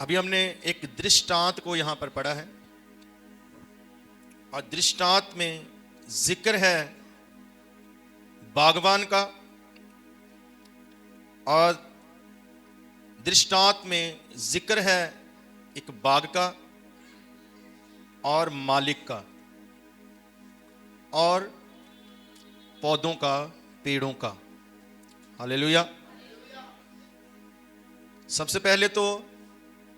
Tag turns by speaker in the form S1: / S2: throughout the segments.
S1: अभी हमने एक दृष्टांत को यहां पर पढ़ा है और दृष्टांत में जिक्र है बागवान का और दृष्टांत में जिक्र है एक बाग का और मालिक का और पौधों का, पेड़ों का। हालेलुया। सबसे पहले तो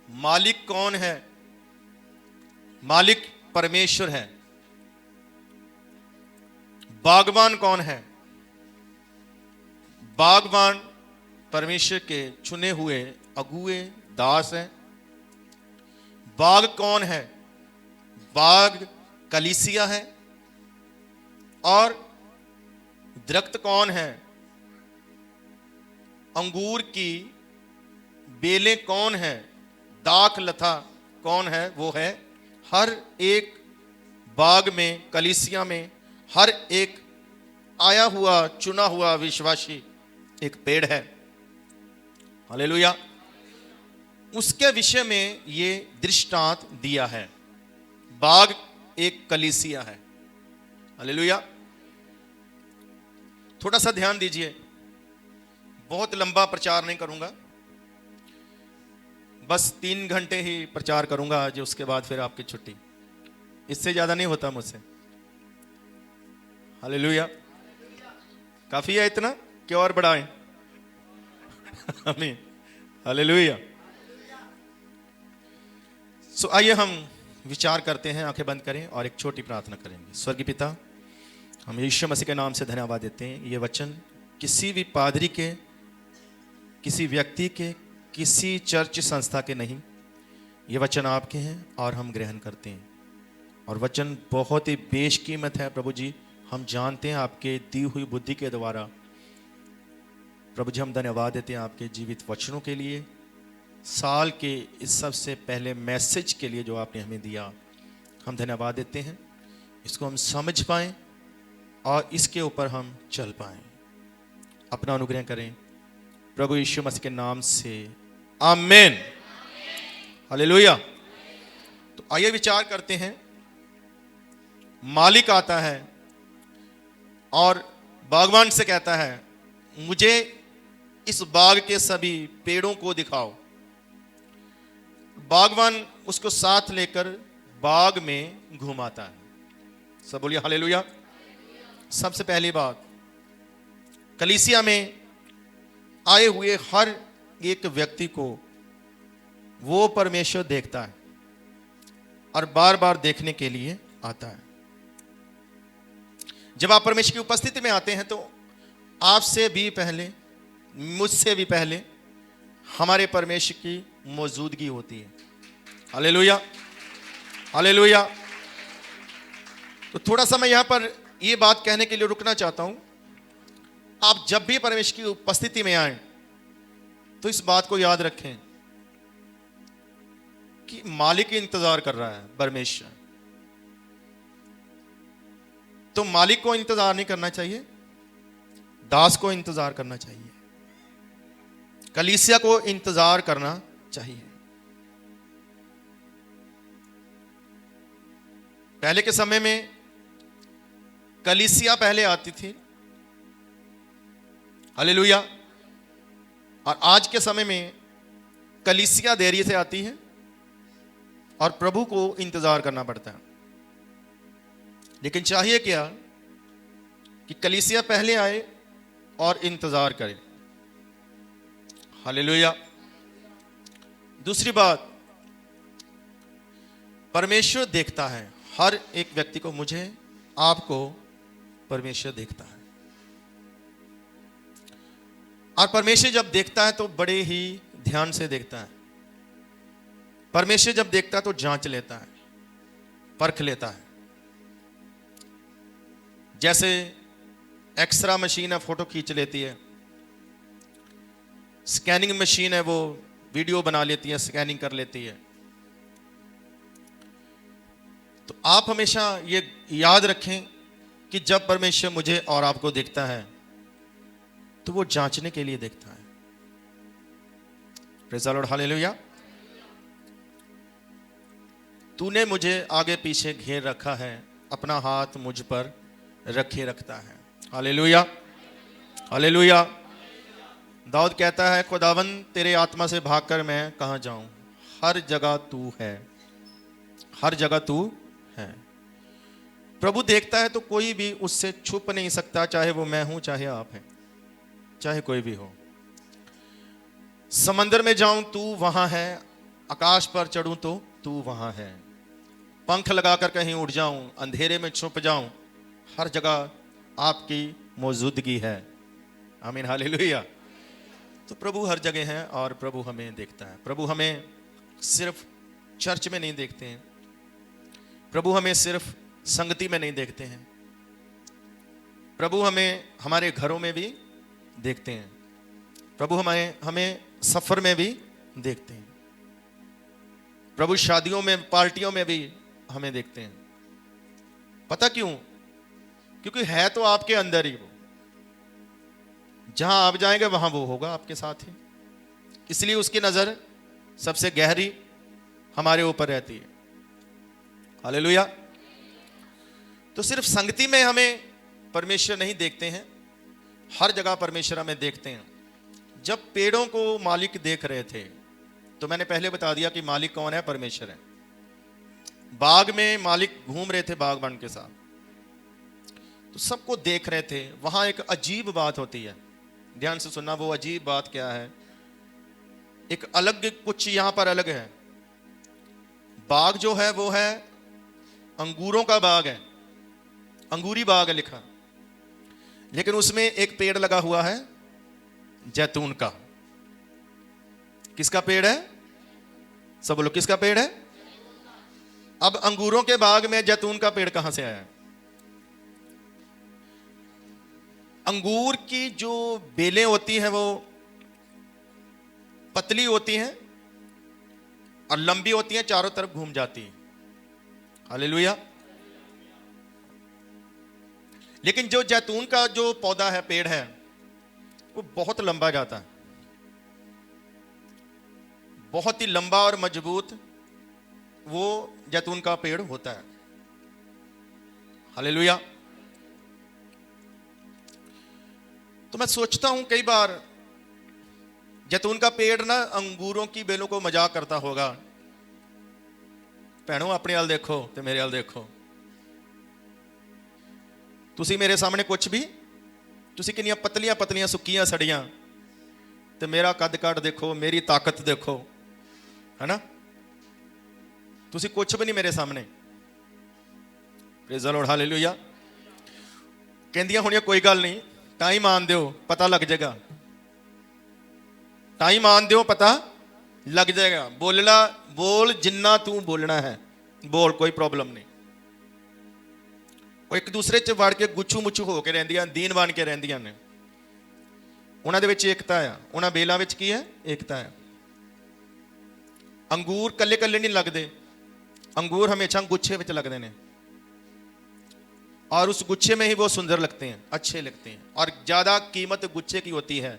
S1: मालिक कौन है? मालिक परमेश्वर है। बागवान कौन है? बागवान परमेश्वर के चुने हुए अगुए दास हैं। बाग कौन है? बाग कलीसिया है। और दरख्त कौन है? अंगूर की बेलें कौन है? दाख लता कौन है? वो है हर एक बाग में, कलीसिया में हर एक आया हुआ चुना हुआ विश्वासी एक पेड़ है। हालेलुया। उसके विषय में ये दृष्टांत दिया है। बाग एक कलीसिया है। हालेलुया। थोड़ा सा ध्यान दीजिए, बहुत लंबा प्रचार नहीं करूंगा, बस 3 घंटे ही प्रचार करूंगा आज, उसके बाद फिर आपकी छुट्टी। इससे ज्यादा नहीं होता मुझसे। हालेलुया। काफी है इतना कि और बढ़ाएं? आमीन। हालेलुया। सो आइए हम विचार करते हैं, आंखें बंद करें और एक छोटी प्रार्थना करेंगे। स्वर्गीय पिता, हम यीशु मसीह के नाम से धन्यवाद देते हैं। ये वचन किसी भी पादरी के, किसी व्यक्ति के, किसी चर्च संस्था के नहीं, ये वचन आपके हैं और हम ग्रहण करते हैं। और वचन बहुत ही बेशकीमत है प्रभु जी। हम जानते हैं आपके दी हुई बुद्धि के द्वारा। प्रभु जी, हम धन्यवाद देते हैं आपके जीवित वचनों के लिए, साल के इस सबसे पहले मैसेज के लिए जो आपने हमें दिया। हम धन्यवाद देते हैं, इसको हम समझ पाएं और इसके ऊपर हम चल पाएं। अपना अनुग्रह करें प्रभु यीशु मसीह के नाम से, आमीन। हालेलुया। तो आइए विचार करते हैं। मालिक आता है और बागवान से कहता है, मुझे इस बाग के सभी पेड़ों को दिखाओ। बागवान उसको साथ लेकर बाग में घुमाता है। सब बोलिए हालेलुया। सबसे पहली बात, कलीसिया में आए हुए हर एक व्यक्ति को वो परमेश्वर देखता है और बार बार देखने के लिए आता है। जब आप परमेश्वर की उपस्थिति में आते हैं तो आपसे भी पहले, मुझसे भी पहले हमारे परमेश्वर की मौजूदगी होती है। हालेलुया। हालेलुया। तो थोड़ा सा मैं यहां पर ये बात कहने के लिए रुकना चाहता हूं। आप जब भी परमेश्वर की उपस्थिति में आए तो इस बात को याद रखें कि मालिक इंतजार कर रहा है, परमेश्वर। तो मालिक को इंतजार नहीं करना चाहिए, दास को इंतजार करना चाहिए, कलीसिया को इंतजार करना चाहिए। पहले के समय में कलीसिया पहले आती थी। हालेलुया। और आज के समय में कलीसिया देरी से आती है और प्रभु को इंतजार करना पड़ता है। लेकिन चाहिए क्या कि कलीसिया पहले आए और इंतजार करे। हालेलुया। दूसरी बात, परमेश्वर देखता है हर एक व्यक्ति को। मुझे, आपको परमेश्वर देखता है। और परमेश्वर जब देखता है तो बड़े ही ध्यान से देखता है। परमेश्वर जब देखता है तो जांच लेता है, परख लेता है। जैसे एक्सरा मशीन है, फोटो खींच लेती है। स्कैनिंग मशीन है, वो वीडियो बना लेती है, स्कैनिंग कर लेती है। तो आप हमेशा ये याद रखें कि जब परमेश्वर मुझे और आपको देखता है तो वो जांचने के लिए देखता है। Praise the Lord. हालेलुया। तूने मुझे आगे पीछे घेर रखा है, अपना हाथ मुझ पर रखे रखता है। Hallelujah, hallelujah. दाऊद कहता है, खुदावंद तेरे आत्मा से भागकर मैं कहाँ जाऊं, हर जगह तू है, हर जगह तू है। प्रभु देखता है तो कोई भी उससे छुप नहीं सकता, चाहे वो मैं हूं, चाहे आप हैं, चाहे कोई भी हो। समंदर में जाऊं तू वहां है, आकाश पर चढ़ूं तो तू वहां है, पंख लगाकर कहीं उड़ जाऊं, अंधेरे में छुप जाऊं, हर जगह आपकी मौजूदगी है। आमीन, हालेलुया। तो प्रभु हर जगह है और प्रभु हमें देखता है। प्रभु हमें सिर्फ चर्च में नहीं देखते हैं, प्रभु हमें सिर्फ संगति में नहीं देखते हैं, प्रभु हमें हमारे घरों में भी देखते हैं, प्रभु हमें सफर में भी देखते हैं, प्रभु शादियों में, पार्टियों में भी हमें देखते हैं। पता क्यों? क्योंकि है तो आपके अंदर ही वो, जहां आप जाएंगे वहां वो होगा आपके साथ ही, इसलिए उसकी नजर सबसे गहरी हमारे ऊपर रहती है। हालेलुया। तो सिर्फ संगति में हमें परमेश्वर नहीं देखते हैं, हर जगह परमेश्वर हमें देखते हैं। जब पेड़ों को मालिक देख रहे थे तो मैंने पहले बता दिया कि मालिक कौन है, परमेश्वर है। बाग में मालिक घूम रहे थे बागबान के साथ, तो सबको देख रहे थे। वहां एक अजीब बात होती है, ध्यान से सुनना। वो अजीब बात क्या है? एक अलग कुछ यहां पर अलग है। बाग जो है वो है अंगूरों का बाग है, अंगूरी बाग है लिखा, लेकिन उसमें एक पेड़ लगा हुआ है जैतून का। किसका पेड़ है? सब बोलो, किसका पेड़ है? अब अंगूरों के बाग में जैतून का पेड़ कहां से आया? अंगूर की जो बेलें होती हैं वो पतली होती हैं और लंबी होती हैं, चारों तरफ घूम जाती हैं। हालेलुया। लेकिन जो जैतून का जो पौधा है, पेड़ है, वो बहुत लंबा जाता है, बहुत ही लंबा और मजबूत वो जैतून का पेड़ होता है। हालेलुया। तो मैं सोचता हूं कई बार जैतून का पेड़ ना अंगूरों की बेलों को मजाक करता होगा। भैनों अपने हाल देखो ते मेरे हाल देखो, तुसी मेरे सामने कुछ भी, तुसी किन्नियां पतलियां पतलियां सुक्कियां सड़ियां, ते मेरा कद काट देखो, मेरी ताकत देखो, है ना? तुसी कुछ भी नहीं मेरे सामने। Praise the Lord, hallelujah. कहंदियां होणियां कोई गल नहीं, टाइम आन दिओ, पता लग जाएगा, टाइम आन दिओ, पता लग जाएगा। बोलना, बोल जिन्ना तू बोलना है बोल, कोई प्रॉब्लम नहीं। ਉਹ ਇੱਕ ਦੂਸਰੇ 'ਚ ਵੜ ਕੇ ਗੁੱਛੂ ਮੁੱਛੂ ਹੋ ਕੇ ਰਹਿੰਦੀਆਂ, ਦੀਨ ਬਣ ਕੇ ਰਹਿੰਦੀਆਂ ਨੇ। ਉਹਨਾਂ ਦੇ ਵਿੱਚ ਏਕਤਾ ਆ, ਉਹਨਾਂ ਬੇਲਾਂ ਵਿੱਚ ਕੀ ਹੈ? ਏਕਤਾ ਹੈ। ਅੰਗੂਰ ਕੱਲੇ ਕੱਲੇ ਨਹੀਂ ਲੱਗਦੇ, अंगूर हमेशा गुच्छे में लगते हैं और उस गुच्छे में ही वो सुंदर लगते हैं, अच्छे लगते हैं। और ज़्यादा कीमत गुच्छे की होती है,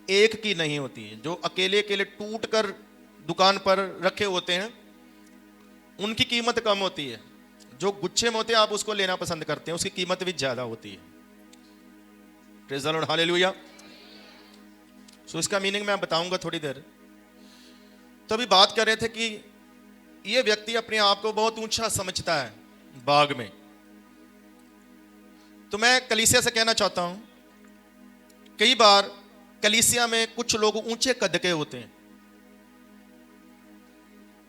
S1: एक की नहीं होती है। जो अकेले अकेले टूट कर दुकान पर रखे होते हैं उनकी कीमत कम होती है, जो गुच्छे में होते हैं आप उसको लेना पसंद करते हैं, उसकी कीमत भी ज़्यादा होती है। Praise the Lord, hallelujah. So इसका मीनिंग मैं बताऊंगा थोड़ी देर। तो अभी बात कर रहे थे कि ये व्यक्ति अपने आप को बहुत ऊंचा समझता है बाग में। तो मैं कलीसिया से कहना चाहता हूं, कई बार कलीसिया में कुछ लोग ऊंचे कद के होते हैं।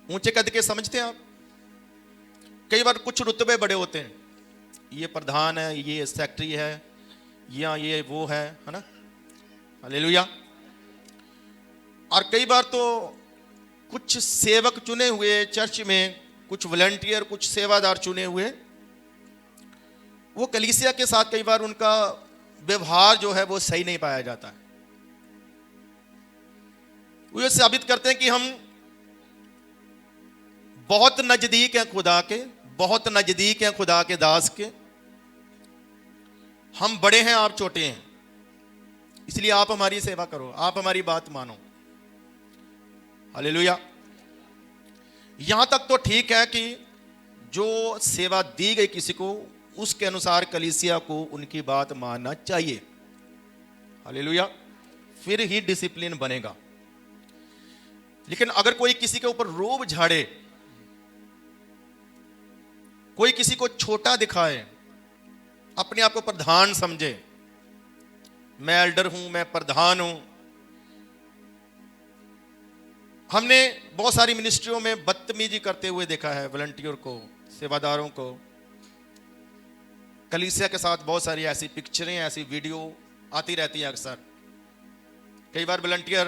S1: ऊंचे कद के समझते हैं आप? कई बार कुछ रुतबे बड़े होते हैं, ये प्रधान है, ये सेक्रेटरी है, या ये वो है ना? हालेलुया। और कई बार तो कुछ सेवक चुने हुए चर्च में, कुछ वॉलंटियर, कुछ सेवादार चुने हुए, वो कलीसिया के साथ कई बार उनका व्यवहार जो है वो सही नहीं पाया जाता है। वो ये साबित करते हैं कि हम बहुत नजदीक हैं खुदा के, बहुत नजदीक हैं खुदा के दास के। हम बड़े हैं, आप छोटे हैं, इसलिए आप हमारी सेवा करो, आप हमारी बात मानो। हालेलुया। यहां तक तो ठीक है कि जो सेवा दी गई किसी को उसके अनुसार कलीसिया को उनकी बात मानना चाहिए। हालेलुया। फिर ही डिसिप्लिन बनेगा। लेकिन अगर कोई किसी के ऊपर रोब झाड़े, कोई किसी को छोटा दिखाए, अपने आप को प्रधान समझे, मैं एल्डर हूं, मैं प्रधान हूं। हमने बहुत सारी मिनिस्ट्रियों में बदतमीजी करते हुए देखा है, वॉलंटियर को, सेवादारों को। कलीसिया के साथ बहुत सारी ऐसी पिक्चरें, ऐसी वीडियो आती रहती है अक्सर। कई बार वॉलंटियर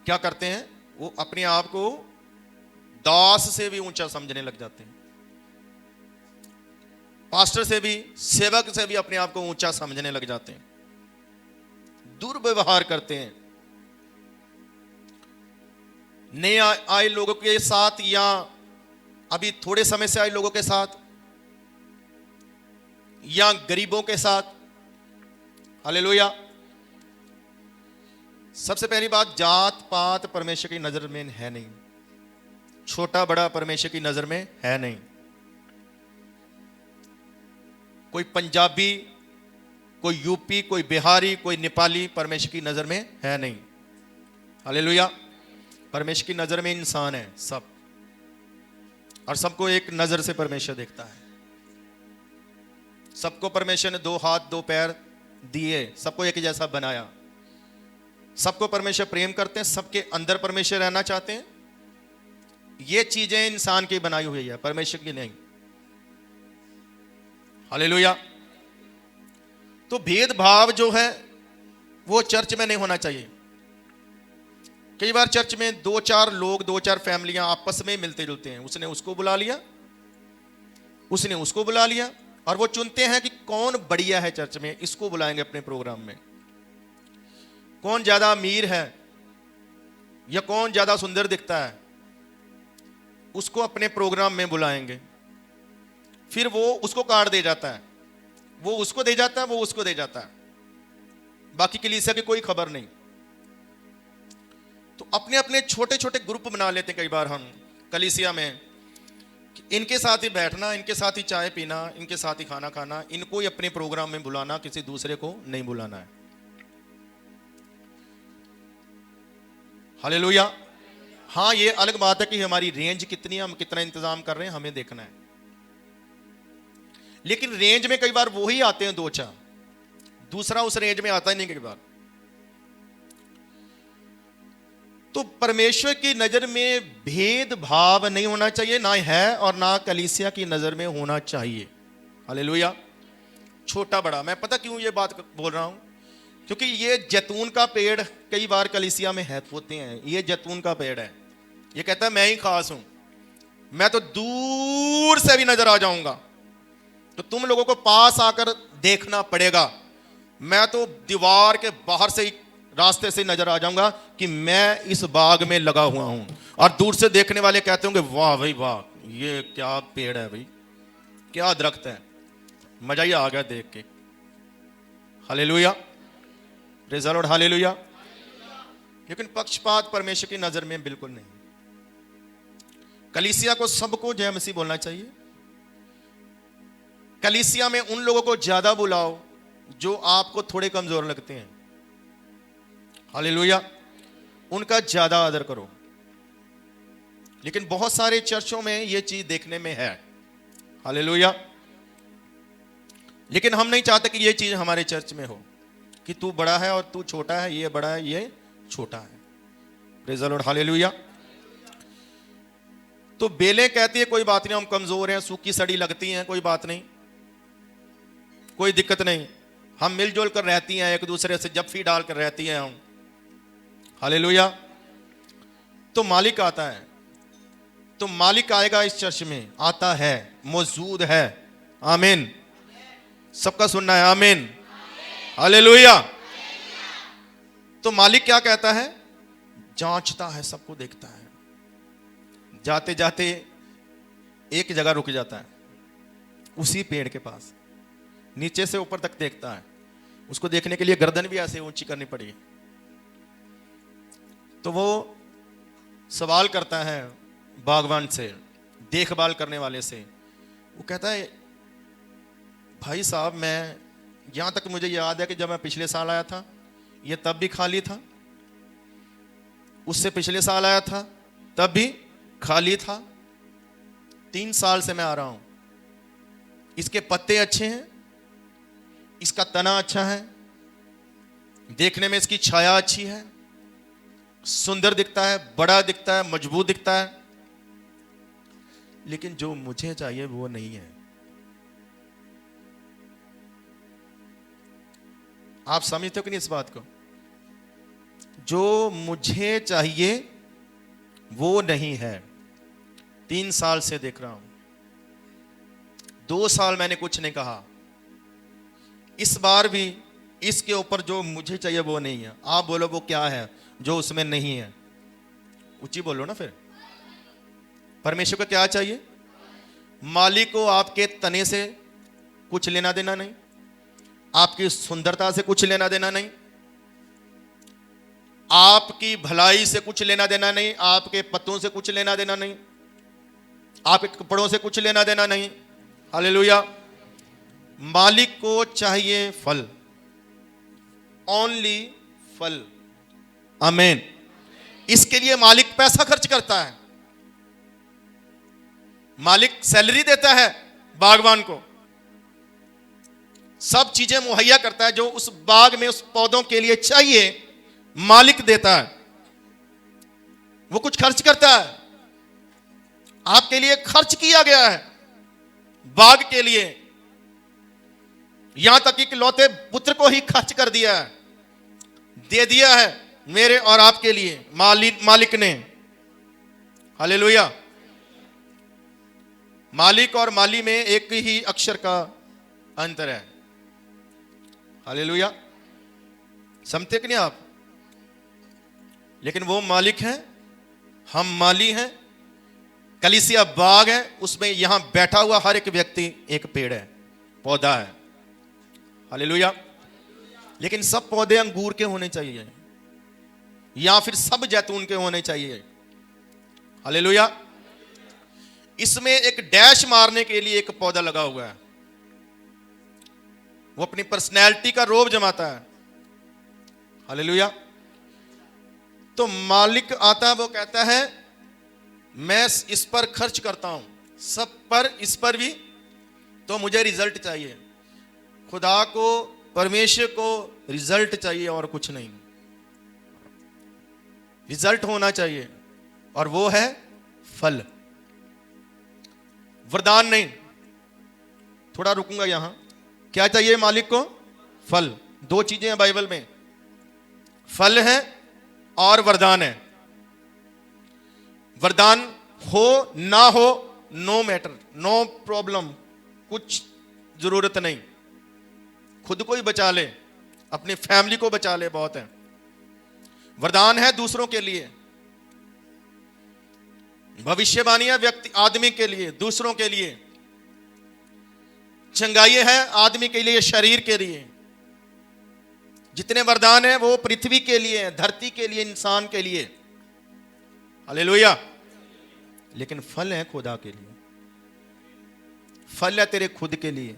S1: क्या करते हैं, वो अपने आप को दास से भी ऊंचा समझने लग जाते हैं, पास्टर से भी, सेवक से भी अपने आप को ऊंचा समझने लग जाते हैं, दुर्व्यवहार करते हैं। नए आए लोगों के साथ या अभी थोड़े समय से आए लोगों के साथ या गरीबों के साथ। हालेलुया। सबसे पहली बात, जात पात परमेश्वर की नजर में है नहीं, छोटा बड़ा परमेश्वर की नजर में है नहीं। कोई पंजाबी, कोई यूपी, कोई बिहारी, कोई नेपाली परमेश्वर की नजर में है नहीं। हालेलुया। परमेश्वर की नजर में इंसान है सब, और सबको एक नजर से परमेश्वर देखता है। सबको परमेश्वर ने 2 हाथ 2 पैर दिए, सबको एक जैसा बनाया। सबको परमेश्वर प्रेम करते हैं, सबके अंदर परमेश्वर रहना चाहते हैं। ये चीजें इंसान की बनाई हुई है, परमेश्वर की नहीं। हालेलुया। तो भेदभाव जो है वो चर्च में नहीं होना चाहिए। कई बार चर्च में 2-4 लोग, 2-4 फैमिलियां आपस में मिलते जुलते हैं। उसने उसको बुला लिया, उसने उसको बुला लिया, और वो चुनते हैं कि कौन बढ़िया है चर्च में, इसको बुलाएंगे अपने प्रोग्राम में। कौन ज्यादा अमीर है या कौन ज्यादा सुंदर दिखता है, उसको अपने प्रोग्राम में बुलाएंगे। फिर वो उसको कार्ड दे जाता है, वो उसको दे जाता है, वो उसको दे जाता है, बाकी कलीसिया की कोई खबर नहीं। तो अपने अपने छोटे छोटे ग्रुप बना लेते हैं कई बार हम कलीसिया में, इनके साथ ही बैठना, इनके साथ ही चाय पीना, इनके साथ ही खाना खाना, इनको ही अपने प्रोग्राम में बुलाना, किसी दूसरे को नहीं बुलाना है। हालेलुया। हाँ, ये अलग बात है कि हमारी रेंज कितनी है, हम कितना इंतजाम कर रहे हैं, हमें देखना है। लेकिन रेंज में कई बार वो ही आते हैं 2-4, दूसरा उस रेंज में आता ही नहीं कई बार। तो परमेश्वर की नजर में भेदभाव नहीं होना चाहिए, ना है, और ना कलीसिया की नजर में होना चाहिए। हालेलुया। छोटा बड़ा, मैं पता क्यों ये बात बोल रहा हूं, क्योंकि ये जैतून का पेड़ कई बार कलीसिया में है होते हैं। ये जैतून का पेड़ है, ये कहता है मैं ही खास हूं, मैं तो दूर से भी नजर आ जाऊंगा, तो तुम लोगों को पास आकर देखना पड़ेगा। मैं तो दीवार के बाहर से ही, रास्ते से नजर आ जाऊंगा कि मैं इस बाग में लगा हुआ हूं, और दूर से देखने वाले कहते होंगे वाह भाई वाह, ये क्या पेड़ है भाई, क्या दरख्त है, मजा ही आ गया देख के। Hallelujah. Praise the Lord. Hallelujah. लेकिन पक्षपात परमेश्वर की नजर में बिल्कुल नहीं। कलीसिया को सबको जय मसीह बोलना चाहिए। कलीसिया में उन लोगों को ज्यादा बुलाओ जो आपको थोड़े कमजोर लगते हैं। हालेलुया। उनका ज्यादा आदर करो। लेकिन बहुत सारे चर्चों में यह चीज देखने में है। हालेलुया। लेकिन हम नहीं चाहते कि यह चीज हमारे चर्च में हो कि तू बड़ा है और तू छोटा है, ये बड़ा है ये छोटा है। Praise the Lord. हालेलुया। तो बेलें कहती है कोई बात नहीं, हम कमजोर हैं, सूखी सड़ी लगती हैं, कोई बात नहीं, कोई दिक्कत नहीं, हम मिलजुल कर रहती हैं, एक दूसरे से जप्फी डाल कर रहती हैं हम। हालेलुया। तो मालिक आता है, तो मालिक आएगा इस चर्च में, आता है, मौजूद है। आमीन। सबका सुनना है। आमीन। हालेलुया। तो मालिक क्या कहता है, जांचता है, सबको देखता है। जाते जाते एक जगह रुक जाता है, उसी पेड़ के पास, नीचे से ऊपर तक देखता है। उसको देखने के लिए गर्दन भी ऐसे ऊंची करनी पड़ी। तो वो सवाल करता है, बागवान से, देखभाल करने वाले से। वो कहता है भाई साहब, मैं यहाँ तक मुझे याद है कि जब मैं पिछले साल आया था ये तब भी खाली था, उससे पिछले साल आया था तब भी खाली था, 3 साल से मैं आ रहा हूं। इसके पत्ते अच्छे हैं, इसका तना अच्छा है, देखने में इसकी छाया अच्छी है, सुंदर दिखता है, बड़ा दिखता है, मजबूत दिखता है, लेकिन जो मुझे चाहिए वो नहीं है। आप समझते हो कि नहीं इस बात को? जो मुझे चाहिए वो नहीं है। 3 साल से देख रहा हूं, 2 साल मैंने कुछ नहीं कहा, इस बार भी इसके ऊपर जो मुझे चाहिए वो नहीं है। आप बोलो वो क्या है जो उसमें नहीं है? ऊंची बोलो ना। फिर परमेश्वर को क्या चाहिए? मालिक को आपके तने से कुछ लेना देना नहीं, आपकी सुंदरता से कुछ लेना देना नहीं, आपकी भलाई से कुछ लेना देना नहीं, आपके पत्तों से कुछ लेना देना नहीं, आपके कपड़ों से कुछ लेना देना नहीं। हालेलुया। मालिक को चाहिए फल, ओनली फल। आमीन। इसके लिए मालिक पैसा खर्च करता है, मालिक सैलरी देता है बागवान को, सब चीजें मुहैया करता है जो उस बाग में उस पौधों के लिए चाहिए, मालिक देता है। वो कुछ खर्च करता है, आपके लिए खर्च किया गया है बाग के लिए, यहां तक कि लौते पुत्र को ही खर्च कर दिया है, दे दिया है मेरे और आपके लिए मालिक ने। हालेलुया। मालिक और माली में एक ही अक्षर का अंतर है। हालेलुया। समझते कि नहीं आप? लेकिन वो मालिक है, हम माली हैं। कलीसिया बाग है, उसमें यहां बैठा हुआ हर एक व्यक्ति एक पेड़ है, पौधा है। हालेलुया। लेकिन सब पौधे अंगूर के होने चाहिए या फिर सब जैतून के होने चाहिए। हालेलुया। इसमें एक डैश मारने के लिए एक पौधा लगा हुआ है, वो अपनी पर्सनैलिटी का रोब जमाता है। हालेलुया। तो मालिक आता है, वो कहता है मैं इस पर खर्च करता हूं, सब पर, इस पर भी, तो मुझे रिजल्ट चाहिए। खुदा को, परमेश्वर को रिजल्ट चाहिए और कुछ नहीं, रिजल्ट होना चाहिए, और वो है फल, वरदान नहीं। थोड़ा रुकूंगा यहां। क्या चाहिए मालिक को? फल। 2 चीजें हैं बाइबल में, फल है और वरदान है। वरदान हो ना हो, नो मैटर, नो प्रॉब्लम, कुछ जरूरत नहीं, खुद को ही बचा ले, अपनी फैमिली को बचा ले, बहुत है। वरदान है दूसरों के लिए, भविष्यवाणियां व्यक्ति आदमी के लिए, दूसरों के लिए, चंगाई है आदमी के लिए, शरीर के लिए। जितने वरदान है वो पृथ्वी के लिए, धरती के लिए, इंसान के लिए। हालेलुया। लेकिन फल है खुदा के लिए, फल है तेरे खुद के लिए,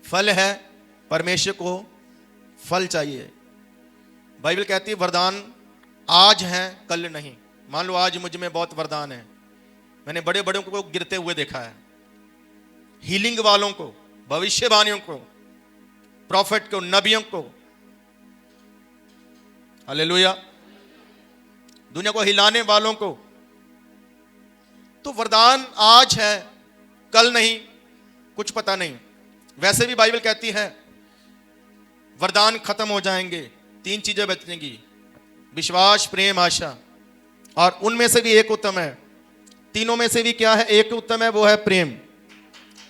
S1: फल है परमेश्वर को फल चाहिए। बाइबल कहती है वरदान आज है कल नहीं। मान लो आज मुझ में बहुत वरदान है, मैंने बड़े बड़ों को गिरते हुए देखा है, हीलिंग वालों को, भविष्यवाणियों को, प्रॉफिट को, नबियों को। हालेलुया। दुनिया को हिलाने वालों को। तो वरदान आज है कल नहीं, कुछ पता नहीं। वैसे भी बाइबल कहती है वरदान खत्म हो जाएंगे, 3 चीजें बचेंगी, विश्वास, प्रेम, आशा, और उनमें से भी एक उत्तम है। तीनों में से भी क्या है? एक उत्तम है, वो है प्रेम।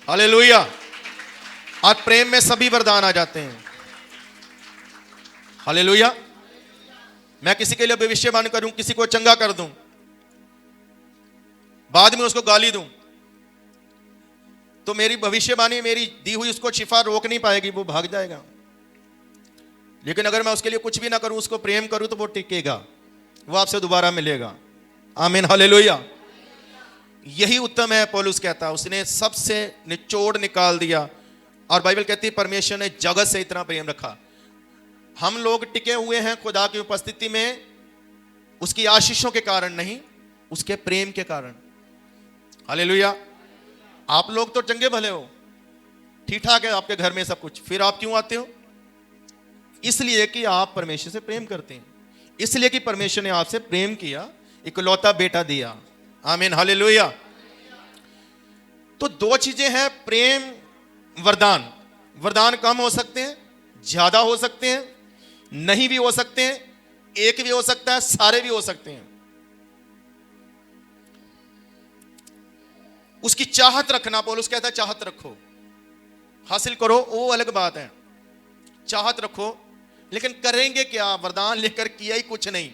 S1: हालेलुया। और प्रेम में सभी वरदान आ जाते हैं। हालेलुया। मैं किसी के लिए भविष्यवाणी करूं, किसी को चंगा कर दूं, बाद में उसको गाली दूं, तो मेरी भविष्यवाणी, मेरी दी हुई उसको शिफा रोक नहीं पाएगी, वो भाग जाएगा। लेकिन अगर मैं उसके लिए कुछ भी ना करूं, उसको प्रेम करूं, तो वो टिकेगा, वो आपसे दोबारा मिलेगा। आमीन। हालेलुया। यही उत्तम है, पौलुस कहता है। उसने सबसे निचोड़ निकाल दिया। और बाइबल कहती है परमेश्वर ने जगत से इतना प्रेम रखा। हम लोग टिके हुए हैं खुदा की उपस्थिति में उसकी आशीषों के कारण नहीं, उसके प्रेम के कारण। हालेलुया। आप लोग तो चंगे भले हो, ठीक ठाक है आपके घर में सब कुछ, फिर आप क्यों आते हो? इसलिए कि आप परमेश्वर से प्रेम करते हैं, इसलिए कि परमेश्वर ने आपसे प्रेम किया, इकलौता बेटा दिया। आमीन, हालेलुया। तो दो चीजें हैं, प्रेम, वरदान। वरदान कम हो सकते हैं, ज्यादा हो सकते हैं, नहीं भी हो सकते हैं, एक भी हो सकता है, सारे भी हो सकते हैं। उसकी चाहत रखना, पौलुस कहता है चाहत रखो, हासिल करो, वो अलग बात है। चाहत रखो, लेकिन करेंगे क्या? वरदान लेकर किया ही कुछ नहीं,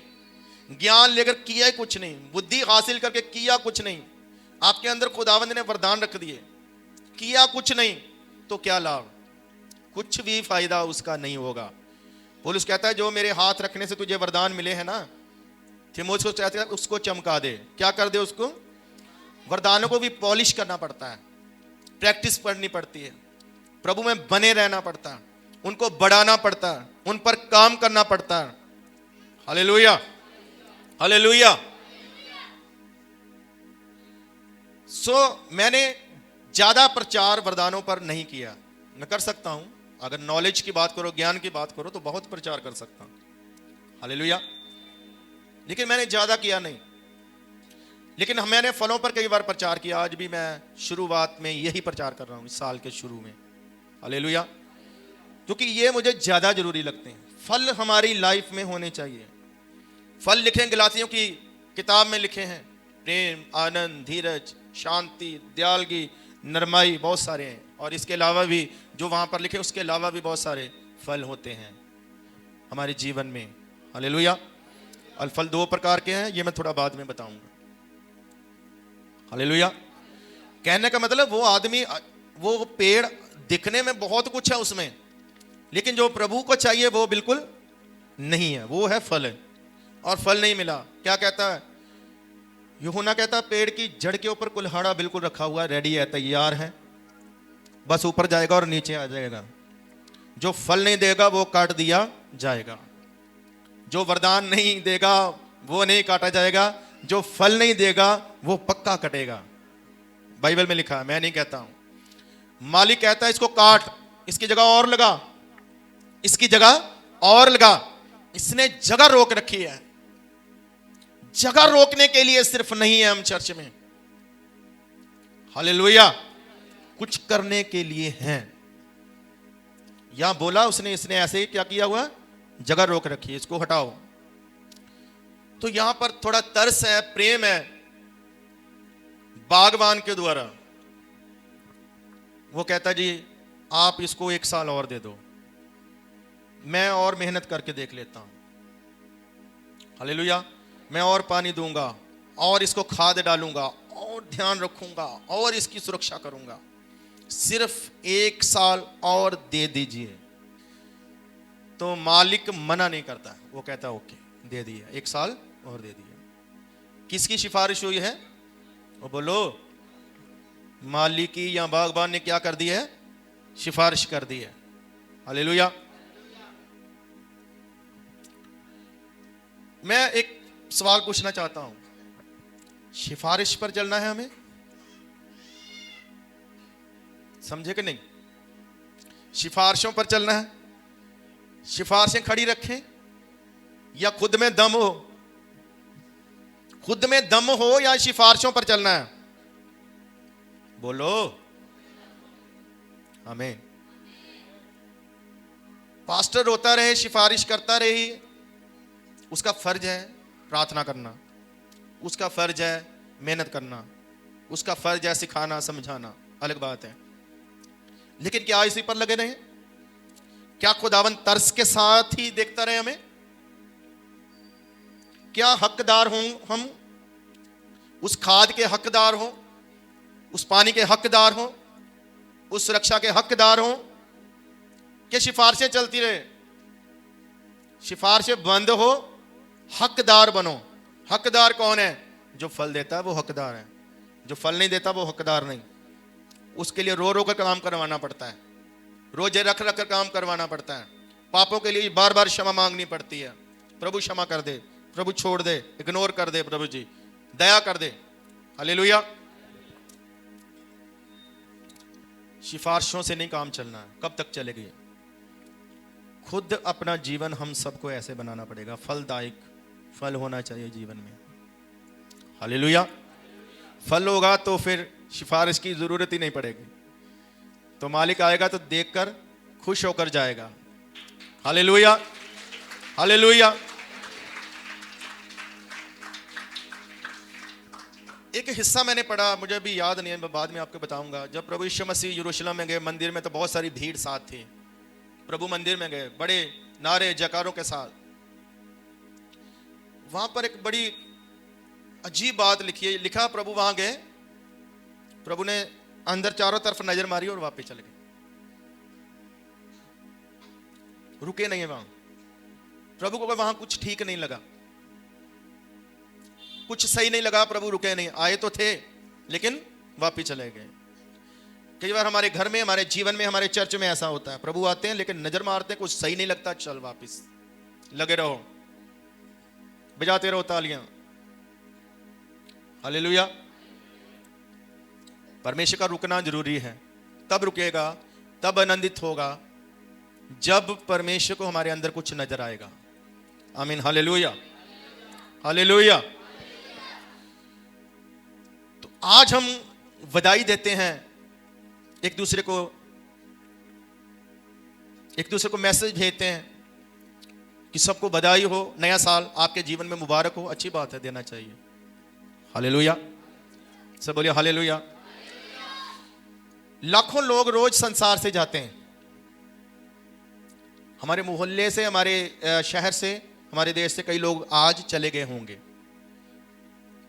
S1: ज्ञान लेकर किया ही कुछ नहीं, बुद्धि हासिल करके किया कुछ नहीं। आपके अंदर खुदावंद ने वरदान रख दिए, किया कुछ नहीं, तो क्या लाभ? कुछ भी फायदा उसका नहीं होगा। पौलुस कहता है जो मेरे हाथ रखने से तुझे वरदान मिले हैं ना, तीमुथियुस को कहता है उसको चमका दे। क्या कर दे उसको? वरदानों को भी पॉलिश करना पड़ता है, प्रैक्टिस करनी पड़ती है, प्रभु में बने रहना पड़ता है, उनको बढ़ाना पड़ता है, उन पर काम करना पड़ता है। Hallelujah, hallelujah. मैंने ज्यादा प्रचार वरदानों पर नहीं किया। मैं कर सकता हूं, अगर नॉलेज की बात करो, ज्ञान की बात करो, तो बहुत प्रचार कर सकता हूं। हालेलुया। लेकिन मैंने ज्यादा किया नहीं। लेकिन मैंने फलों पर कई बार प्रचार किया। आज भी मैं शुरुआत में यही प्रचार कर रहा हूं, इस साल के शुरू में। हालेलुया। क्योंकि ये मुझे ज्यादा जरूरी लगते हैं। फल हमारी लाइफ में होने चाहिए। फल लिखे हैं, गलातियों की किताब में लिखे हैं, प्रेम, आनंद, धीरज, शांति, दयालगी, नरमाई, बहुत सारे हैं। और इसके अलावा भी जो वहां पर लिखे, उसके अलावा भी बहुत सारे फल होते हैं हमारे जीवन में। हालेलुया। और फल दो प्रकार के हैं, ये मैं थोड़ा बाद में बताऊंगा। हालेलुया। कहने का मतलब वो आदमी, वो पेड़ दिखने में बहुत कुछ है उसमें, लेकिन जो प्रभु को चाहिए वो बिल्कुल नहीं है, वो है फल है। और फल नहीं मिला, क्या कहता है यूहन्ना? कहता पेड़ की जड़ के ऊपर कुल्हाड़ा बिल्कुल रखा हुआ है, रेडी है, तैयार है, बस ऊपर जाएगा और नीचे आ जाएगा। जो फल नहीं देगा वो काट दिया जाएगा, जो वरदान नहीं देगा वो नहीं काटा जाएगा, जो फल नहीं देगा वो पक्का कटेगा। बाइबल में लिखा है, मैं नहीं कहता हूं। मालिक कहता है इसको काट, इसकी जगह और लगा, इसकी जगह और लगा। इसने जगह रोक रखी है। जगह रोकने के लिए सिर्फ नहीं है हम चर्च में। हालेलुया। कुछ करने के लिए हैं। यहां बोला उसने, इसने ऐसे क्या किया हुआ? जगह रोक रखी है, इसको हटाओ। तो यहां पर थोड़ा तरस है, प्रेम है बागवान के द्वारा। वो कहता जी आप इसको 1 साल और दे दो, मैं और मेहनत करके देख लेता हूं। हालेलुया। मैं और पानी दूंगा, और इसको खाद डालूंगा, और ध्यान रखूंगा, और इसकी सुरक्षा करूंगा। सिर्फ 1 साल और दे दीजिए। तो मालिक मना नहीं करता, वो कहता ओके दे दिया, 1 साल और दे दिया। किसकी सिफारिश हुई है? वो बोलो, मालिक की या बागबान ने क्या कर दी है? सिफारिश कर दी है। हालेलुया। मैं एक सवाल पूछना चाहता हूं, सिफारिश पर चलना है हमें? समझे कि नहीं? सिफारिशों पर चलना है? सिफारिशें खड़ी रखें या खुद में दम हो? खुद में दम हो या सिफारिशों पर चलना है? बोलो आमीन। पास्टर रोता रहे, सिफारिश करता रहे, उसका फर्ज है प्रार्थना करना, उसका फर्ज है मेहनत करना, उसका फर्ज है सिखाना समझाना, अलग बात है। लेकिन क्या इसी पर लगे रहे? क्या खुदावन तरस के साथ ही देखता रहे हमें? क्या हकदार हों हम? उस खाद के हकदार हो, उस पानी के हकदार हो, उस सुरक्षा के हकदार हो, कि सिफारिशें चलती रहे? सिफारिशें बंद हो, हकदार बनो। हकदार कौन है? जो फल देता है वो हकदार है। जो फल नहीं देता वो हकदार नहीं। उसके लिए रो रो कर काम करवाना पड़ता है, रोजे रख रख कर काम करवाना पड़ता है, पापों के लिए बार बार क्षमा मांगनी पड़ती है। प्रभु क्षमा कर दे, प्रभु छोड़ दे, इग्नोर कर दे, प्रभु जी दया कर दे। हालेलुया। सिफारिशों से नहीं काम चलना है। कब तक चलेगी? खुद अपना जीवन हम सबको ऐसे बनाना पड़ेगा, फलदायक फल होना चाहिए जीवन में। हालेलुया। फल होगा तो फिर सिफारिश की जरूरत ही नहीं पड़ेगी। तो मालिक आएगा तो देखकर खुश होकर जाएगा। Hallelujah, hallelujah. एक हिस्सा मैंने पढ़ा, मुझे अभी याद नहीं है, मैं बाद में आपको बताऊंगा। जब प्रभु यीशु मसीह यरूशलेम में गए, मंदिर में तो बहुत सारी भीड़ साथ थी। प्रभु मंदिर में गए बड़े नारे जयकारों के साथ। वहां पर एक बड़ी अजीब बात लिखा, प्रभु वहां गए, प्रभु ने अंदर चारों तरफ नजर मारी और वापस चले गए, रुके नहीं है वहां। प्रभु को वहां कुछ ठीक नहीं लगा, कुछ सही नहीं लगा, प्रभु रुके नहीं। आए तो थे लेकिन वापस चले गए। कई बार हमारे घर में, हमारे जीवन में, हमारे चर्च में ऐसा होता है, प्रभु आते हैं लेकिन नजर मारते हैं, कुछ सही नहीं लगता, चल वापस। लगे रहो, बजाते रहो तालियां। हालेलुया। परमेश्वर का रुकना जरूरी है। तब रुकेगा, तब आनंदित होगा जब परमेश्वर को हमारे अंदर कुछ नजर आएगा। आमीन। Hallelujah, hallelujah. तो आज हम बधाई देते हैं एक दूसरे को मैसेज भेजते हैं कि सबको बधाई हो, नया साल आपके जीवन में मुबारक हो। अच्छी बात है, देना चाहिए। हालेलुया। सब बोलिए हालेलुया। लाखों लोग रोज संसार से जाते हैं, हमारे मोहल्ले से, हमारे शहर से, हमारे देश से कई लोग आज चले गए होंगे।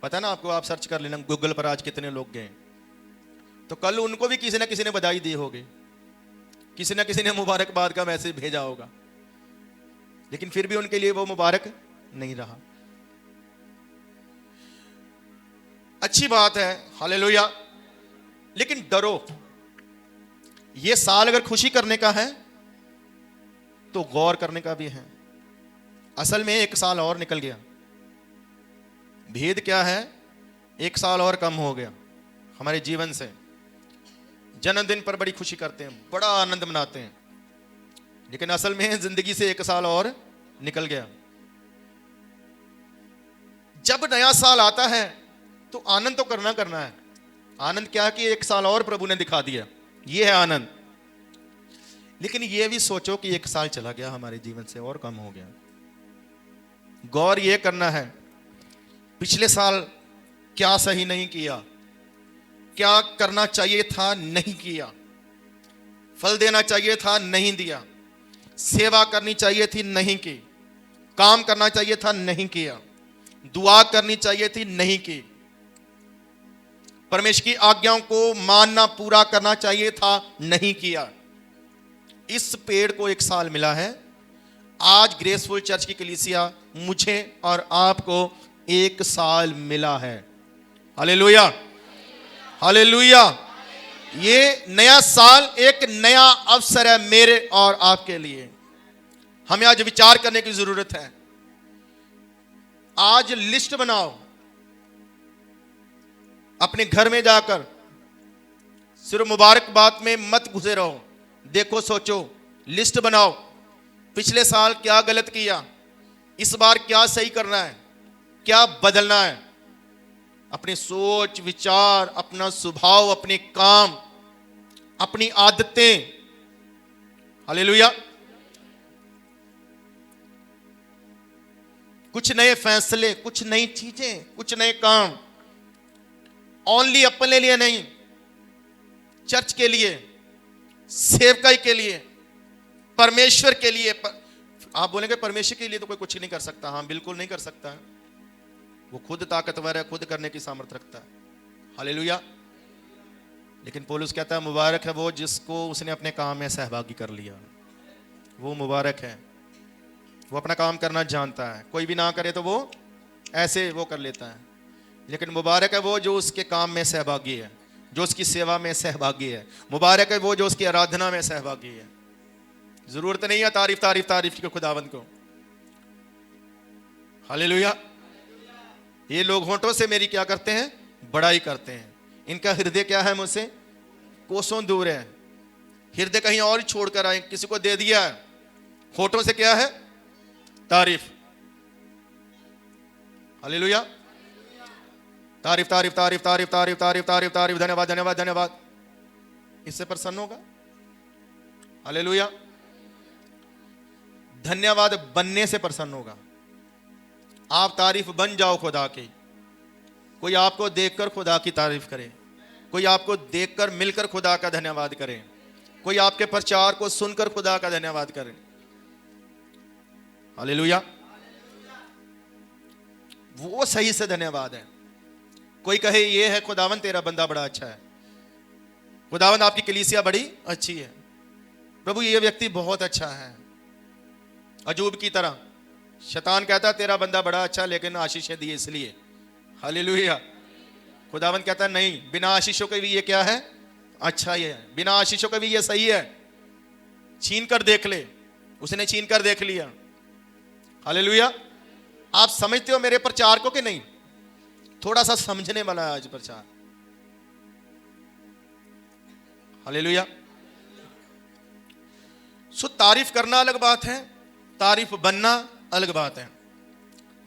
S1: पता ना आपको, आप सर्च कर लेना गूगल पर आज कितने लोग गए। तो कल उनको भी किसी ना किसी ने बधाई दी होगी, किसी ना किसी ने मुबारकबाद का मैसेज भेजा होगा, लेकिन फिर भी उनके लिए वो मुबारक नहीं रहा। अच्छी बात है, हालेलुया। लेकिन डरो, ये साल अगर खुशी करने का है तो गौर करने का भी है। असल में एक साल और निकल गया। भेद क्या है? एक साल और कम हो गया हमारे जीवन से। जन्मदिन पर बड़ी खुशी करते हैं, बड़ा आनंद मनाते हैं, लेकिन असल में जिंदगी से एक साल और निकल गया। जब नया साल आता है तो आनंद तो करना है। आनंद क्या कि एक साल और प्रभु ने दिखा दिया, ये है आनंद। लेकिन ये भी सोचो कि एक साल चला गया हमारे जीवन से और कम हो गया। गौर ये करना है, पिछले साल क्या सही नहीं किया, क्या करना चाहिए था नहीं किया, फल देना चाहिए था नहीं दिया, सेवा करनी चाहिए थी नहीं की, काम करना चाहिए था नहीं किया, दुआ करनी चाहिए थी नहीं की, परमेश्वर की आज्ञाओं को मानना पूरा करना चाहिए था नहीं किया। इस पेड़ को एक साल मिला है। आज ग्रेसफुल चर्च की कलीसिया, मुझे और आपको एक साल मिला है। Hallelujah, hallelujah. ये नया साल एक नया अवसर है मेरे और आपके लिए। हमें आज विचार करने की जरूरत है। आज लिस्ट बनाओ, अपने घर में जाकर सिर्फ मुबारकबाद में मत घुसे रहो। देखो, सोचो, लिस्ट बनाओ, पिछले साल क्या गलत किया, इस बार क्या सही करना है, क्या बदलना है। अपने सोच विचार, अपना स्वभाव, अपने काम, अपनी आदतें, हालेलुया, कुछ नए फैसले, कुछ नई चीजें, कुछ नए काम। ओनली अपने लिए नहीं, चर्च के लिए, सेवकाई के लिए, परमेश्वर के लिए। आप बोलेंगे परमेश्वर के लिए तो कोई कुछ नहीं कर सकता। हाँ, बिल्कुल नहीं कर सकता है। वो खुद ताकतवर है, खुद करने की सामर्थ्य रखता है। हालेलुया। लेकिन पौलुस कहता है मुबारक है वो जिसको उसने अपने काम में सहभागी कर लिया। वो मुबारक है, वो अपना काम करना जानता है। कोई भी ना करे तो वो ऐसे वो कर लेता है। लेकिन मुबारक है वो जो उसके काम में सहभागी है, जो उसकी सेवा में सहभागी है। मुबारक है वो जो उसकी आराधना में सहभागी है। जरूरत नहीं है तारीफ तारीफ तारीफ की खुदावंद को। हालेलुया। ये लोग होंठों से मेरी क्या करते हैं? बड़ाई करते हैं। इनका हृदय क्या है? मुझसे कोसों दूर है। हृदय कहीं और छोड़कर आए, किसी को दे दिया है। होठों से क्या है? तारीफ। हालेलुया। तारीफ तारीफ तारीफ तारीफ तारीफ तारीफ तारीफ तारीफ, धन्यवाद धन्यवाद धन्यवाद। इससे प्रसन्न होगा। हालेलुया। धन्यवाद बनने से प्रसन्न होगा। आप तारीफ बन जाओ खुदा की। कोई आपको देखकर खुदा की तारीफ करे, कोई आपको देखकर मिलकर खुदा का धन्यवाद करे, कोई आपके प्रचार को सुनकर खुदा का धन्यवाद करे। हालेलुया। वो सही से धन्यवाद है। कोई कहे ये है खुदावन तेरा बंदा बड़ा अच्छा है, खुदावन आपकी कलीसिया बड़ी अच्छी है, प्रभु ये व्यक्ति बहुत अच्छा है। अजूब की तरह शैतान कहता तेरा बंदा बड़ा अच्छा लेकिन आशीषें दी इसलिए। हालेलुया। खुदावन कहता नहीं, बिना आशीषों के भी ये क्या है? अच्छा ही है। बिना आशीषों के भी ये सही है। छीन कर देख ले। उसने छीन कर देख लिया। हालेलुया। आप समझते हो मेरे प्रचार को कि नहीं? थोड़ा सा समझने वाला है आज प्रचार। हालेलुया। सो तारीफ करना अलग बात है, तारीफ बनना अलग बात है।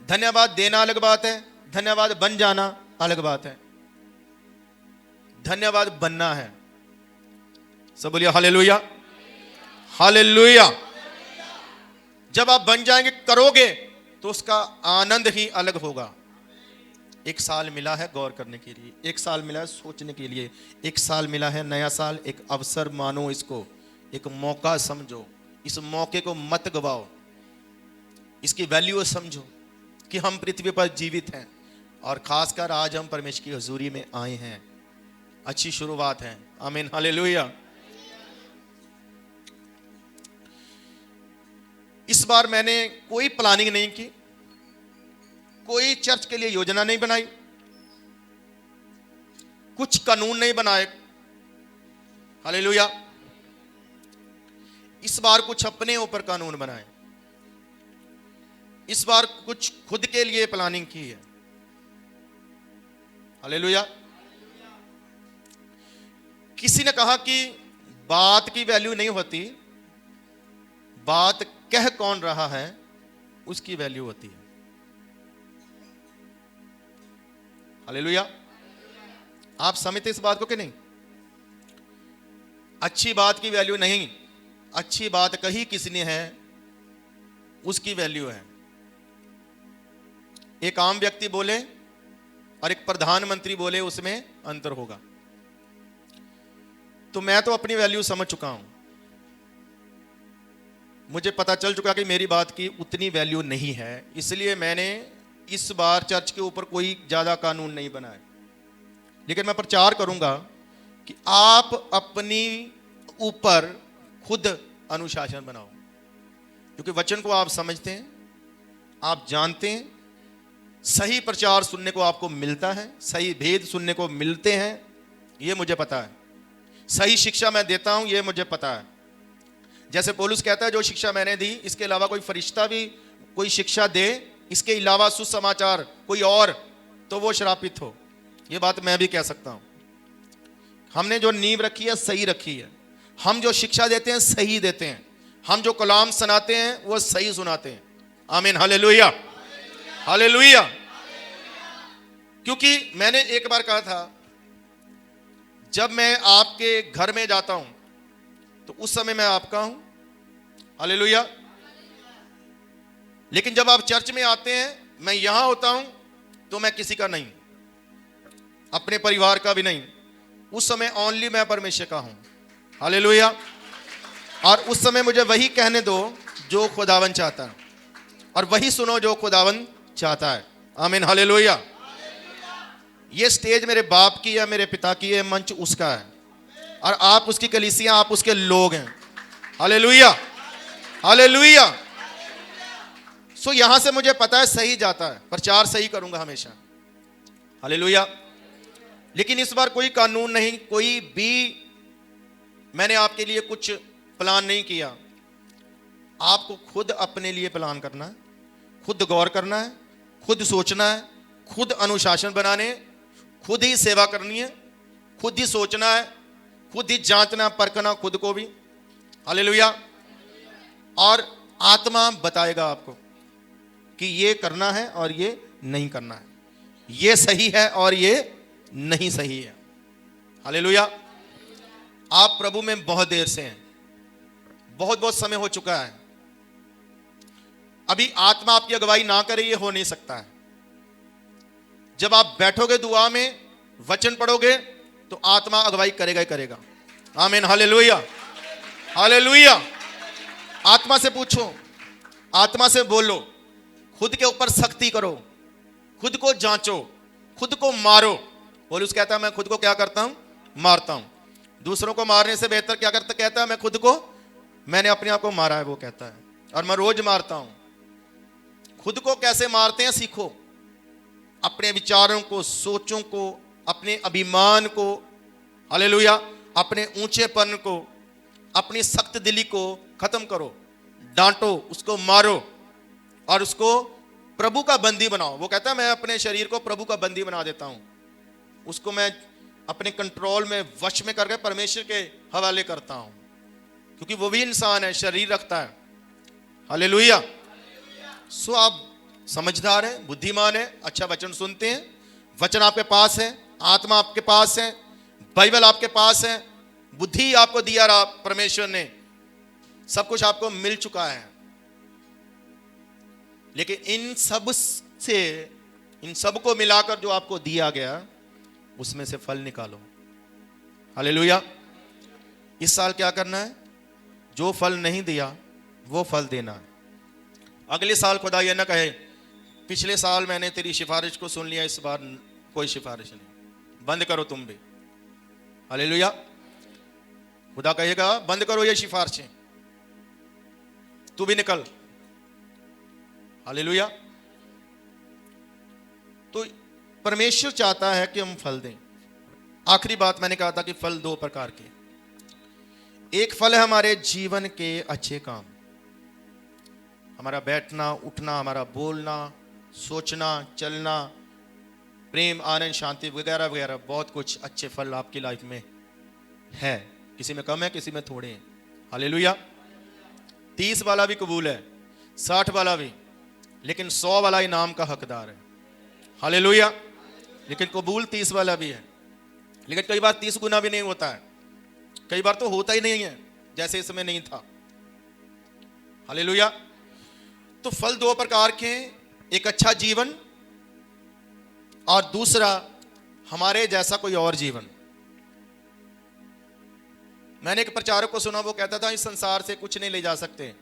S1: धन्यवाद देना अलग बात है, धन्यवाद बन जाना अलग बात है। धन्यवाद बनना है। सब बोलिए हालेलुया। हालेलुया। जब आप बन जाएंगे, करोगे, तो उसका आनंद ही अलग होगा। एक साल मिला है गौर करने के लिए, एक साल मिला है सोचने के लिए, एक साल मिला है, नया साल एक अवसर मानो इसको, एक मौका समझो। इस मौके को मत गवाओ, इसकी वैल्यू समझो कि हम पृथ्वी पर जीवित हैं और खासकर आज हम परमेश्वर की हुजूरी में आए हैं। अच्छी शुरुआत है। आमीन। हालेलुया। इस बार मैंने कोई प्लानिंग नहीं की, कोई चर्च के लिए योजना नहीं बनाई, कुछ कानून नहीं बनाए। हालेलुया। इस बार कुछ अपने ऊपर कानून बनाए, इस बार कुछ खुद के लिए प्लानिंग की है। हालेलुया। किसी ने कहा कि बात की वैल्यू नहीं होती, बात कह कौन रहा है उसकी वैल्यू होती है। हालेलुया। आप समझते इस बात को कि नहीं? अच्छी बात की वैल्यू नहीं, अच्छी बात कही किसने है उसकी वैल्यू है। एक आम व्यक्ति बोले और एक प्रधानमंत्री बोले, उसमें अंतर होगा। तो मैं तो अपनी वैल्यू समझ चुका हूं। मुझे पता चल चुका कि मेरी बात की उतनी वैल्यू नहीं है, इसलिए मैंने इस बार चर्च के ऊपर कोई ज्यादा कानून नहीं बनाए। लेकिन मैं प्रचार करूंगा कि आप अपनी ऊपर खुद अनुशासन बनाओ, क्योंकि वचन को आप समझते हैं, आप जानते हैं, सही प्रचार सुनने को आपको मिलता है, सही भेद सुनने को मिलते हैं, ये मुझे पता है। सही शिक्षा मैं देता हूं, ये मुझे पता है। जैसे पौलुस कहता है जो शिक्षा मैंने दी इसके अलावा कोई फरिश्ता भी कोई शिक्षा दे, इसके अलावा सुसमाचार कोई और, तो वो श्रापित हो। ये बात मैं भी कह सकता हूं। हमने जो नींव रखी है सही रखी है। हम जो शिक्षा देते हैं सही देते हैं। हम जो कलाम सुनाते हैं वो सही सुनाते हैं। आमीन। हालेलुया। हालेलुया। क्योंकि मैंने एक बार कहा था, जब मैं आपके घर में जाता हूं तो उस समय मैं आपका हूं। हालेलुया। लेकिन जब आप चर्च में आते हैं, मैं यहां होता हूं तो मैं किसी का नहीं, अपने परिवार का भी नहीं। उस समय ओनली मैं परमेश्वर का हूं। हालेलुया। और उस समय मुझे वही कहने दो जो खुदावन चाहता है, और वही सुनो जो खुदावन चाहता है। आमीन। हालेलुया। ये स्टेज मेरे बाप की है, मेरे पिता की है, मंच उसका है, और आप उसकी कलीसिया, आप उसके लोग हैं। हालेलुया। हालेलुया। सो यहां से मुझे पता है सही जाता है, प्रचार सही करूंगा हमेशा। हालेलुया। लेकिन इस बार कोई कानून नहीं, कोई भी मैंने आपके लिए कुछ प्लान नहीं किया। आपको खुद अपने लिए प्लान करना है, खुद गौर करना है, खुद सोचना है, खुद अनुशासन बनाने, खुद ही सेवा करनी है, खुद ही सोचना है, खुद ही जांचना परखना खुद को भी। हालेलुया। और आत्मा बताएगा आपको कि ये करना है और ये नहीं करना है, ये सही है और ये नहीं सही है। हालेलुया। आप प्रभु में बहुत देर से हैं, बहुत बहुत समय हो चुका है। अभी आत्मा आपकी अगुवाई ना करे ये हो नहीं सकता है। जब आप बैठोगे दुआ में, वचन पढ़ोगे, तो आत्मा अगुवाई करेगा ही करेगा। आमीन। Hallelujah, hallelujah. आत्मा से पूछो, आत्मा से बोलो, खुद के ऊपर सख्ती करो, खुद को जांचो, खुद को मारो। पौलुस कहता है मैं खुद को क्या करता हूं? मारता हूं। दूसरों को मारने से बेहतर क्या करता? कहता है मैं खुद को, मैंने अपने आप को मारा है, वो कहता है, और मैं रोज मारता हूं। खुद को कैसे मारते हैं सीखो। अपने विचारों को, सोचों को, अपने अभिमान को, हालेलुया, अपने ऊंचेपन को, अपनी सख्त दिली को खत्म करो, डांटो, उसको मारो और उसको प्रभु का बंदी बनाओ। वो कहता है मैं अपने शरीर को प्रभु का बंदी बना देता हूं, उसको मैं अपने कंट्रोल में, वश में करके परमेश्वर के हवाले करता हूं, क्योंकि वो भी इंसान है, शरीर रखता है। हालेलुया। सो आप समझदार हैं, बुद्धिमान हैं, अच्छा वचन सुनते हैं, वचन आपके पास है, आत्मा आपके पास है, बाइबल आपके पास है, बुद्धि आपको दिया रहा परमेश्वर ने, सब कुछ आपको मिल चुका है। लेकिन इन सब से, इन सब को मिलाकर जो आपको दिया गया, उसमें से फल निकालो। हालेलुया। इस साल क्या करना है? जो फल नहीं दिया वो फल देना है। अगले साल खुदा ये ना कहे पिछले साल मैंने तेरी सिफारिश को सुन लिया, इस बार कोई सिफारिश नहीं, बंद करो तुम भी। हालेलुया। खुदा कहेगा बंद करो ये सिफारिशें, तू भी निकल। हालेलुया। तो परमेश्वर चाहता है कि हम फल दें। आखिरी बात मैंने कहा था कि फल दो प्रकार के, एक फल है हमारे जीवन के अच्छे काम, हमारा बैठना उठना, हमारा बोलना, सोचना, चलना, प्रेम, आनंद, शांति वगैरह वगैरह, बहुत कुछ अच्छे फल आपकी लाइफ में है। किसी में कम है, किसी में थोड़े हैं। हालेलुया। 30 वाला भी कबूल है, 60 वाला भी, लेकिन 100 वाला इनाम का हकदार है। हालेलुया। लेकिन कबूल 30 वाला भी है, लेकिन कई बार 30 गुना भी नहीं होता है, कई बार तो होता ही नहीं है, जैसे इसमें नहीं था। हालेलुया। तो फल दो प्रकार के, एक अच्छा जीवन और दूसरा हमारे जैसा कोई और जीवन। मैंने एक प्रचारक को सुना, वो कहता था इस संसार से कुछ नहीं ले जा सकते,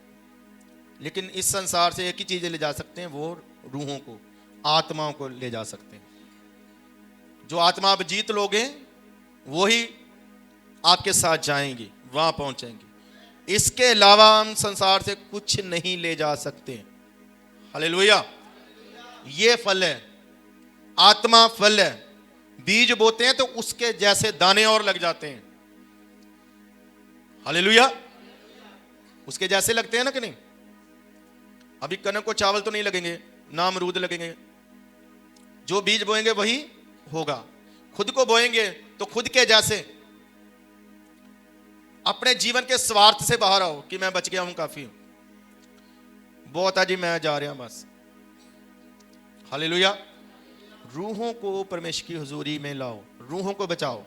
S1: लेकिन इस संसार से एक ही चीज ले जा सकते हैं, वो रूहों को, आत्माओं को ले जा सकते हैं। जो आत्मा आप जीत लोगे वो ही आपके साथ जाएंगी, वहां पहुंचेंगी। इसके अलावा हम संसार से कुछ नहीं ले जा सकते। हालेलुया। ये फल है, आत्मा फल है। बीज बोते हैं तो उसके जैसे दाने और लग जाते हैं। हालेलुया। उसके जैसे लगते हैं ना कि नहीं? अभी कनक को चावल तो नहीं लगेंगे, ना अमरूद लगेंगे। जो बीज बोएंगे वही होगा। खुद को बोएंगे तो खुद के जैसे। अपने जीवन के स्वार्थ से बाहर आओ कि मैं बच गया हूं, काफी हूं, बहुत है जी, मैं जा रहा बस। हालेलुया। रूहों को परमेश्वर की हुजूरी में लाओ, रूहों को बचाओ।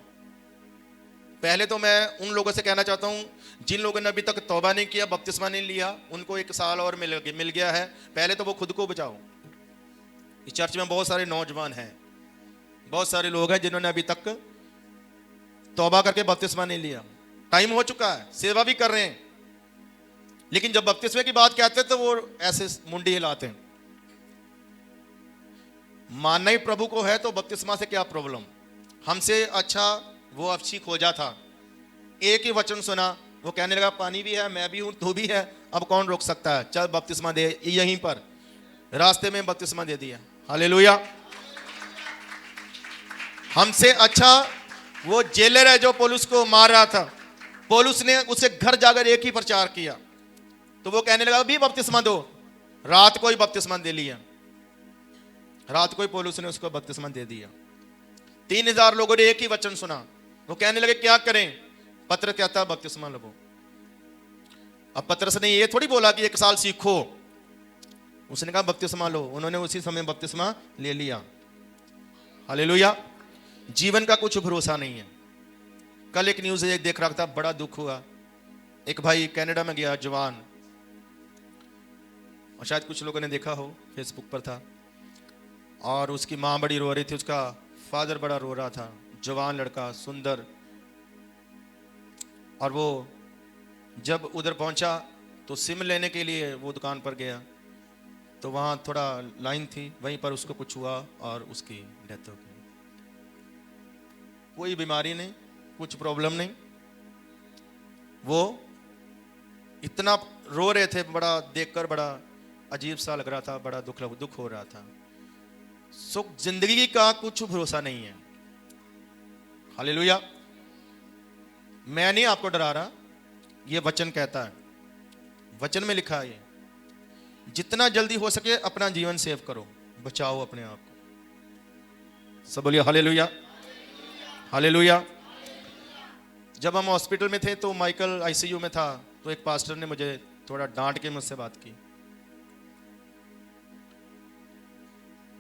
S1: पहले तो मैं उन लोगों से कहना चाहता हूं जिन लोगों ने अभी तक तौबा नहीं किया, बपतिस्मा नहीं लिया, उनको 1 साल और मिल गया है। पहले तो वो खुद को बचाओ। इस चर्च में बहुत सारे नौजवान हैं, बहुत सारे लोग हैं जिन्होंने अभी तक तौबा करके बपतिस्मा नहीं लिया। टाइम हो चुका है, सेवा भी कर रहे हैं, लेकिन जब बपतिस्मे की बात कहते हैं तो वो ऐसे मुंडी हिलाते हैं। मानना ही प्रभु को है तो बपतिस्मा से क्या प्रॉब्लम? हमसे अच्छा वो अफसी खोजा था, एक ही वचन सुना, वो कहने लगा पानी भी है, मैं भी हूं, तू भी है, अब कौन रोक सकता है, चल बपतिस्मा दे। यहीं पर रास्ते में बपतिस्मा दे दिया। हालेलुया। हमसे अच्छा वो जेलर है जो पौलुस को मार रहा था। पौलुस ने उसे घर जाकर एक ही प्रचार किया, तो वो कहने लगा अभी बपतिस्मा दो। रात को ही बपतिस्मा दे लिया, रात को ही पौलुस ने उसको बपतिस्मा दे दिया। 3000 लोगों ने एक ही वचन सुना। वो कहने लगे क्या करें? पतरस कहता है बपतिस्मा लो। अब पतरस ने ये थोड़ी बोला कि 1 साल सीखो, उसने कहा बपतिस्मा लो। उन्होंने उसी समय बपतिस्मा ले लिया। हालेलुया। जीवन का कुछ भरोसा नहीं है। कल एक न्यूज़ देख रहा था, बड़ा दुख हुआ। एक भाई कनाडा में गया, जवान, और शायद कुछ लोगों ने देखा हो, फेसबुक पर था, और उसकी माँ बड़ी रो रही थी, उसका फादर बड़ा रो रहा था। जवान लड़का, सुंदर। और वो जब उधर पहुंचा तो सिम लेने के लिए वो दुकान पर गया, तो वहाँ थोड़ा लाइन थी, वहीं पर उसको कुछ हुआ और उसकी डेथ हो गई। कोई बीमारी नहीं, कुछ प्रॉब्लम नहीं। वो इतना रो रहे थे, बड़ा देखकर बड़ा अजीब सा लग रहा था, बड़ा दुख हो रहा था। सो जिंदगी का कुछ भरोसा नहीं है। हालेलुया। मैं नहीं आपको डरा रहा, ये वचन कहता है, वचन में लिखा है ये, जितना जल्दी हो सके अपना जीवन सेव करो, बचाओ अपने आप को। सब बोलिए हालेलुया, हालेलुया। जब हम हॉस्पिटल में थे तो माइकल आईसीयू में था, तो एक पास्टर ने मुझे थोड़ा डांट के मुझसे बात की,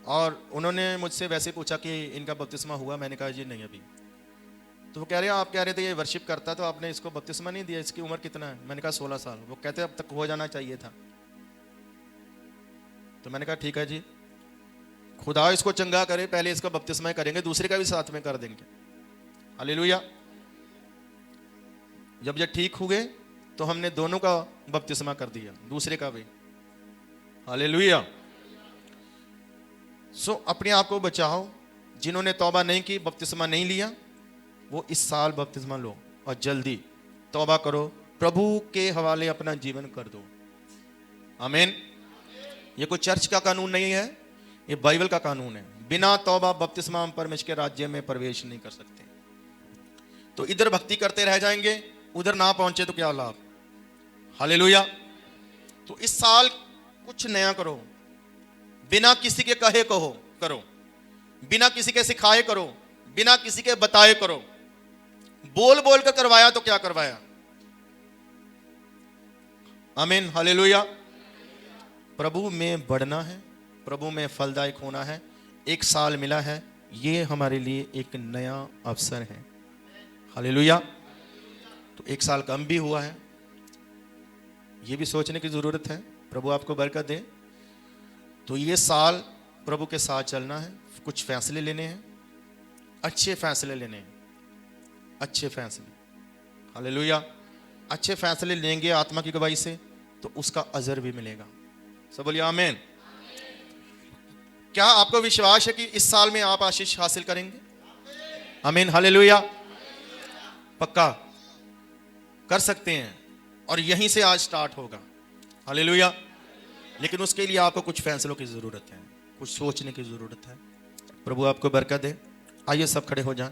S1: और उन्होंने मुझसे वैसे पूछा कि इनका बपतिस्मा हुआ? मैंने कहा जी नहीं अभी। तो वो कह रहे हैं आप कह रहे थे ये वर्शिप करता, तो आपने इसको बपतिस्मा नहीं दिया, इसकी उम्र कितना है? मैंने कहा 16 साल। वो कहते अब तक हो जाना चाहिए था। तो मैंने कहा ठीक है जी, खुदा इसको चंगा करे, पहले इसका बपतिस्मा करेंगे, दूसरे का भी साथ में कर देंगे। हालेलुया। जब ये ठीक हुए तो हमने दोनों का बपतिस्मा कर दिया, दूसरे का भी। हालेलुया। सो अपने आप को बचाओ। जिन्होंने तौबा नहीं की, बपतिस्मा नहीं लिया, वो इस साल बपतिस्मा लो और जल्दी तौबा करो, प्रभु के हवाले अपना जीवन कर दो। आमीन। ये कोई चर्च का कानून नहीं है, ये बाइबल का कानून है। बिना तौबा बपतिस्मा हम परमेश्वर के राज्य में प्रवेश नहीं कर सकते। तो इधर भक्ति करते रह जाएंगे, उधर ना पहुंचे तो क्या लाभ। हालेलुया। तो इस साल कुछ नया करो, बिना किसी के कहे करो, बिना किसी के सिखाए करो, बिना किसी के बताए करो। बोल बोल कर करवाया तो क्या करवाया। आमीन। हालेलुया। प्रभु में बढ़ना है, प्रभु में फलदायक होना है। 1 साल मिला है, ये हमारे लिए एक नया अवसर है। हालेलुया। तो 1 साल कम भी हुआ है, ये भी सोचने की जरूरत है। प्रभु आपको बरकत दे। तो ये साल प्रभु के साथ चलना है, कुछ फैसले लेने हैं, अच्छे फैसले लेने हैं, अच्छे फैसले। हालेलुया। अच्छे फैसले लेंगे आत्मा की गवाही से, तो उसका अजर भी मिलेगा। सब बोलिए आमीन। क्या आपको विश्वास है कि इस साल में आप आशीष हासिल करेंगे? आमीन। हालेलुया। पक्का कर सकते हैं, और यहीं से आज स्टार्ट होगा। हालेलुया। लेकिन उसके लिए आपको कुछ फैसलों की जरूरत है, कुछ सोचने की जरूरत है। प्रभु आपको बरकत दे। आइए सब खड़े हो जाएं।